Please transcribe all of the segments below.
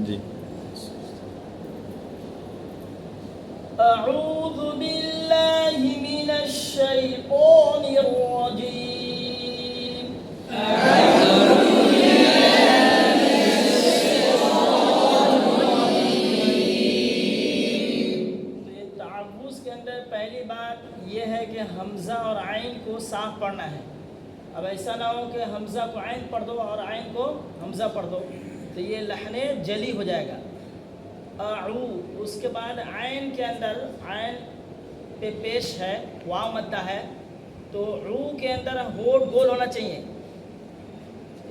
जी। अऊज़ु बिल्लाहि मिनश शैतानिर रजीम। तो ये तअव्वुज़ के अंदर पहली बात ये है कि हमज़ा और आइन को साफ पढ़ना है। अब ऐसा ना हो कि हमज़ा को आइन पढ़ दो और आइन को हमज़ा पढ़ दो, तो ये लहने जली हो जाएगा। अऊ, उसके बाद आइन के अंदर आइन पे पेश है, वाव मद्दा है, तो ऊ के अंदर होठ गोल होना चाहिए।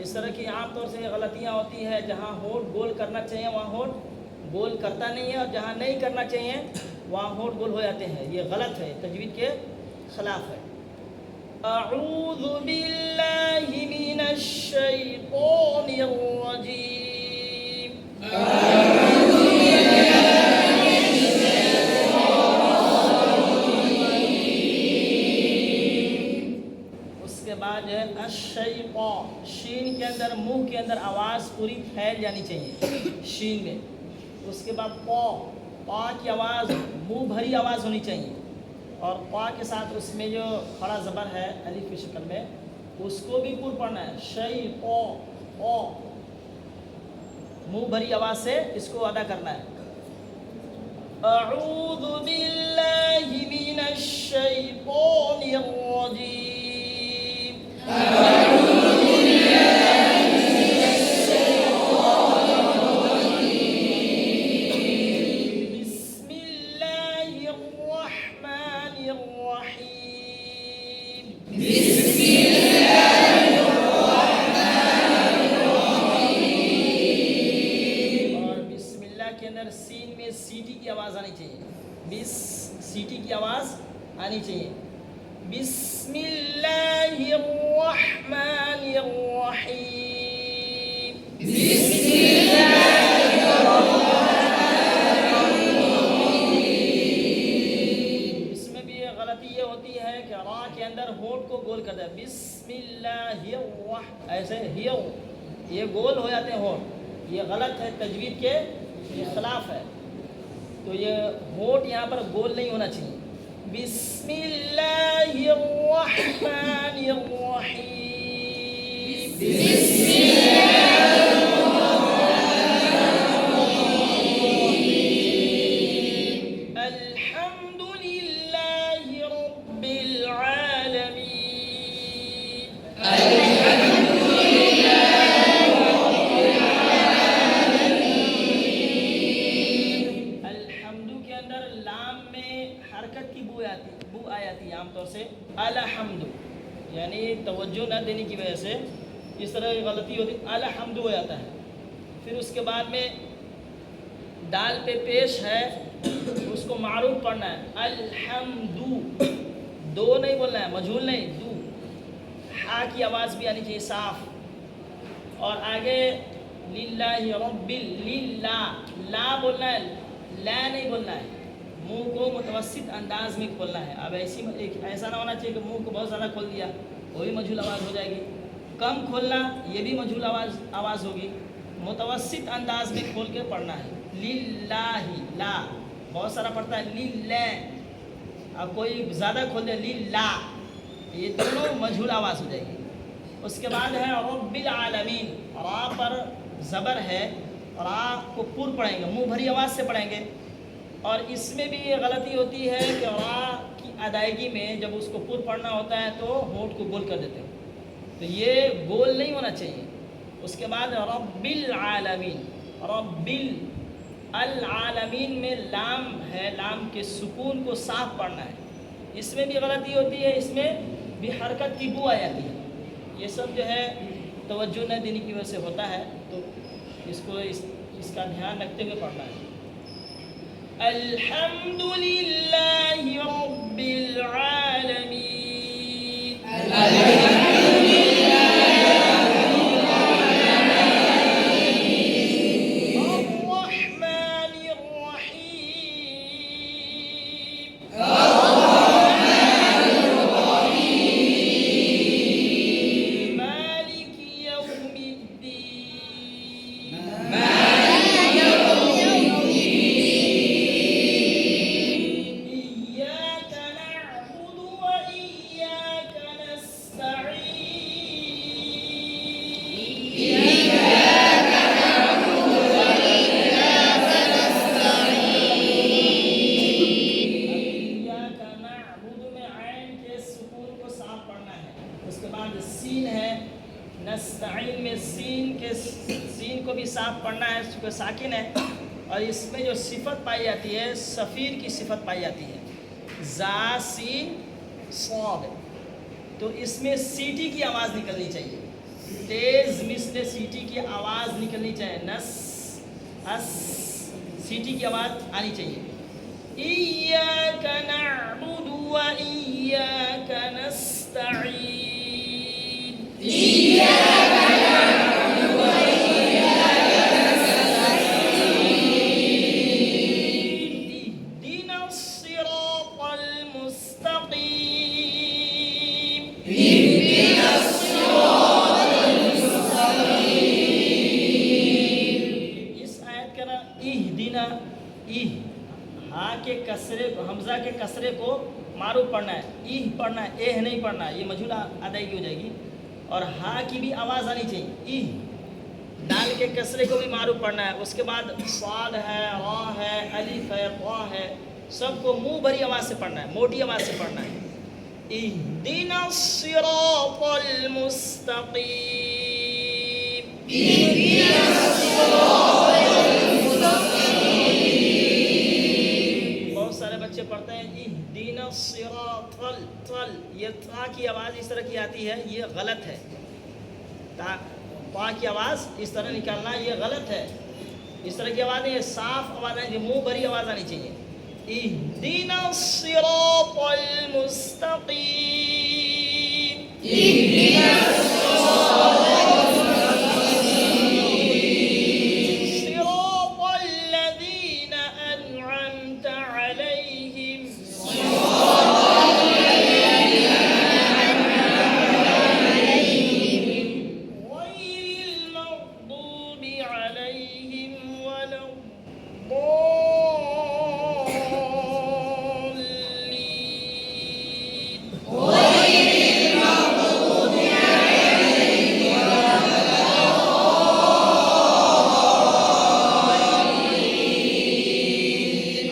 इस तरह की आमतौर से गलतियाँ होती है, जहाँ होठ गोल करना चाहिए वहाँ होठ गोल करता नहीं है, और जहाँ नहीं करना चाहिए वहाँ होठ गोल हो जाते हैं। ये गलत है, तजवीद के ख़िलाफ़ है। अऊज़ु बिल्लाहि मिनश शैतानिर रजीम। उसके बाद है अश्शैता, शीन के अंदर मुंह के अंदर आवाज़ पूरी फैल जानी चाहिए शीन में। उसके बाद पा की आवाज़ मुंह भरी आवाज़ होनी चाहिए, और पा के साथ उसमें जो खड़ा ज़बर है अलिफ की शक्ल में, उसको भी पूर्ण पढ़ना है। शै पो, मुंह भरी आवाज़ से इसको अदा करना है। अऊज़ु बिल्लाहि मिनश शैतानिर रजीम। बिस्मिल्लाहिर रहमानिर रहीम। और बिस्मिल्लाह के अंदर सीन में सीटी की आवाज़ आनी चाहिए। बिस सीटी की आवाज़ आनी चाहिए। बिस्मिल्लाहिर रहमानिर रहीम। इसमें भी ये गलती ये होती है कि रा के अंदर होठ को गोल कर दे, बिस्मिल्लाहिर ऐसे हियो, ये गोल हो जाते हैं होठ, ये गलत है, तजवीद के खिलाफ है। तो ये होठ यहाँ पर गोल नहीं होना चाहिए। बिस्मिल्लाहिर रहमानिर रहीम। अल्हम्दुलिल्लाहि रब्बिल आलमीन। अल्हम्दु के अंदर लाम में हरकत की बू आ जाती है आमतौर से अलहम्दु, यानी तवज्जो न देने की वजह से इस तरह की गलती होती, अलहम्दु हो जाता है। फिर उसके बाद में दाल पे पेश है, उसको मारूफ पढ़ना है, अल्हम्दु, दो नहीं बोलना है, मजहूल नहीं, दू। हा की आवाज़ भी आनी चाहिए साफ। और आगे लिल्लाहि रब्बिल, लिल्ला, ला बोलना है, ला नहीं बोलना है। मुंह को मुतवस्सित अंदाज में खोलना है। अब ऐसा ना होना चाहिए कि मुंह को बहुत ज़्यादा खोल दिया, वो भी मजहूल आवाज़ हो जाएगी। कम खोलना, ये भी मजहूल आवाज़ होगी। मुतवस्सित अंदाज में खोल के पढ़ना है। लिल्लाहि, ला बहुत सारा पढ़ता है, लिल्ला। अब कोई ज़्यादा खोल दे, लिल्ला, ये दोनों मजहूल आवाज़ हो जाएगी। उसके बाद है रब्बिल आलमीन, रा पर ज़बर है, रा को पूर्ण पढ़ेंगे, मुंह भरी आवाज़ से पढ़ेंगे। और इसमें भी ये गलती होती है कि रा की अदायगी में जब उसको पूर्ण पढ़ना होता है तो होठ को गोल कर देते हो, तो ये गोल नहीं होना चाहिए। उसके बाद रब्बिल आलमीन, रब्बिल अल आलमीन में लाम है, लाम के सुकून को साफ पढ़ना है। इसमें भी गलती होती है, इसमें भी हरकत की बू आ जाती है। ये सब जो है तवज्जो न देने की वजह से होता है, तो इसको इसका ध्यान रखते हुए पढ़ना है। अल्हम्दुलिल्लाहि रब्बिल आलमीन। अर्रहमानिर रहीम। मालिकी यौमिद्दीन। को भी साफ पढ़ना है, चूँकि साकिन है। और इसमें जो सिफत पाई जाती है, सफ़ीर की सिफत पाई जाती है, जा सीन सौद। तो इसमें सीटी की आवाज़ निकलनी चाहिए, तेज़ मिस्ल सीटी की आवाज़ निकलनी चाहिए, नस अस सीटी की आवाज़ आनी चाहिए। इय्याका नअबुदु व इय्याका नस्तईन, इय्याका नअबुदु व इय्याका नस्तईन, इहदिनस सिरातल मुस्तकीम, इहदिनस सिरातल मुस्तकीम। इस आयत का ना इहदिना, इह हा के कसरे, हमजा के कसरे को मारूफ पढ़ना है, इह पढ़ना है, एह नहीं पढ़ना है, ये मजहूल अदायगी हो जाएगी। और हा की भी आवाज़ आनी चाहिए, इह। दाल के कसरे को भी मारूफ पढ़ना है। उसके बाद साद है, रा है, अलिफ है, ता है, सबको मुंह भरी आवाज़ से पढ़ना है, मोटी आवाज़ से पढ़ना है। इहदिनस सिरातल मुस्तकीम, इहदिनस सिरातल मुस्तकीम। बहुत सारे बच्चे पढ़ते हैं इहदिनस सिरातल तल, ये ता की आवाज़ इस तरह की आती है, ये गलत है। ता की आवाज़ इस तरह निकालना ये गलत है। इस तरह की आवाज़ नहीं है, साफ आवाज़ आनी चाहिए, मुंह भरी आवाज़ आनी चाहिए। इहदिनस सिरातल मुस्तकीम, इहदिनस सिरातल मुस्तकीम, सिरातल लज़ीना अनअमत अलैहिम, सिरातल लज़ीना अनअमत अलैहिम, गैरिल मग़दूबि अलैहिम वलद्दाल्लीन, गैरिल मग़दूबि अलैहिम वलद्दाल्लीन।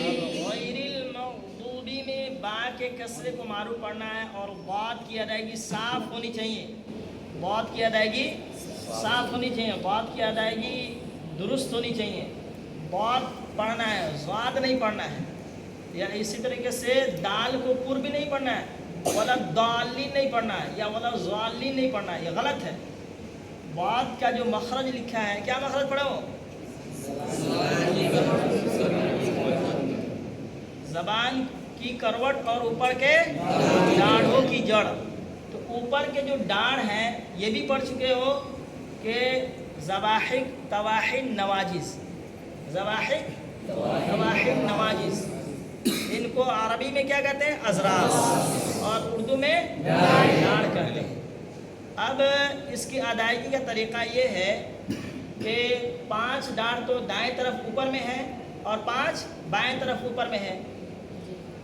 अब गैरिल मग़दूबि में बा के कसरे को मारूफ पढ़ना है और बात की अदायगी साफ होनी चाहिए, बात की अदायगी साफ होनी चाहिए, बात की अदायगी दुरुस्त होनी चाहिए। बात पढ़ना है, ज़ाद नहीं पढ़ना है। या इसी तरीके से दाल को पुर भी नहीं पढ़ना है, वाला दालिन नहीं पढ़ना है, या वाला ज़ालिन नहीं पढ़ना है, ये गलत है। बात का जो मखरज लिखा है, क्या मखरज पढ़े हो? ज़बान की करवट और ऊपर के दाढ़ों की जड़। तो ऊपर के जो डाढ़ हैं ये भी पढ़ चुके हो कि ज़वाहिक तवाहिन नवाजिज़, ज़वाहिक तवाहिन नवाजिज़, इनको अरबी में क्या कहते हैं? अज़रास, और उर्दू में डाढ़ कहते हैं। अब इसकी अदायगी का तरीक़ा ये है कि 5 डाढ़ तो दाएं तरफ ऊपर में है और 5 बाएं तरफ ऊपर में है,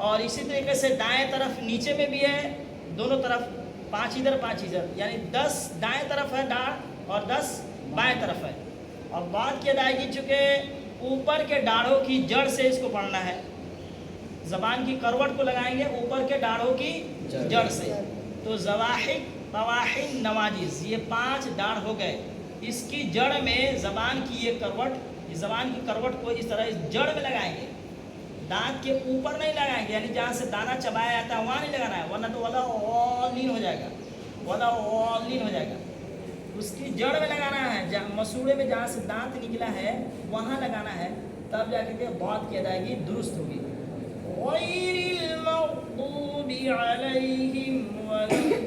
और इसी तरीके से दाएं तरफ नीचे में भी है, दोनों तरफ 5 इधर 5 इधर, यानी 10 दाएं तरफ है डाढ़ और 10 बाएं तरफ है। और बात की अदायगी चूँकि ऊपर के डाढ़ों की जड़ से इसको पढ़ना है, ज़बान की करवट को लगाएंगे ऊपर के डाढ़ों की जड़ से। तो ज़वाहिक तवाहिन नवाजिज़, ये 5 डाढ़ हो गए। इसकी जड़ में ज़बान की ये करवट, इस ज़बान की करवट को इस तरह इस जड़ में लगाएंगे, दांत के ऊपर नहीं लगाएंगे, यानी जहाँ से दाना चबाया जाता है वहाँ नहीं लगाना है, वरना तो वाला लीन हो जाएगा, वाला लीन हो जाएगा। उसकी जड़ में लगाना है, जहाँ मसूड़े में जहाँ से दांत निकला है वहाँ लगाना है, तब जाके के बात की अदायगी दुरुस्त होगी। गैरिल मग़दूबि अलैहिम वलद्दाल्लीन,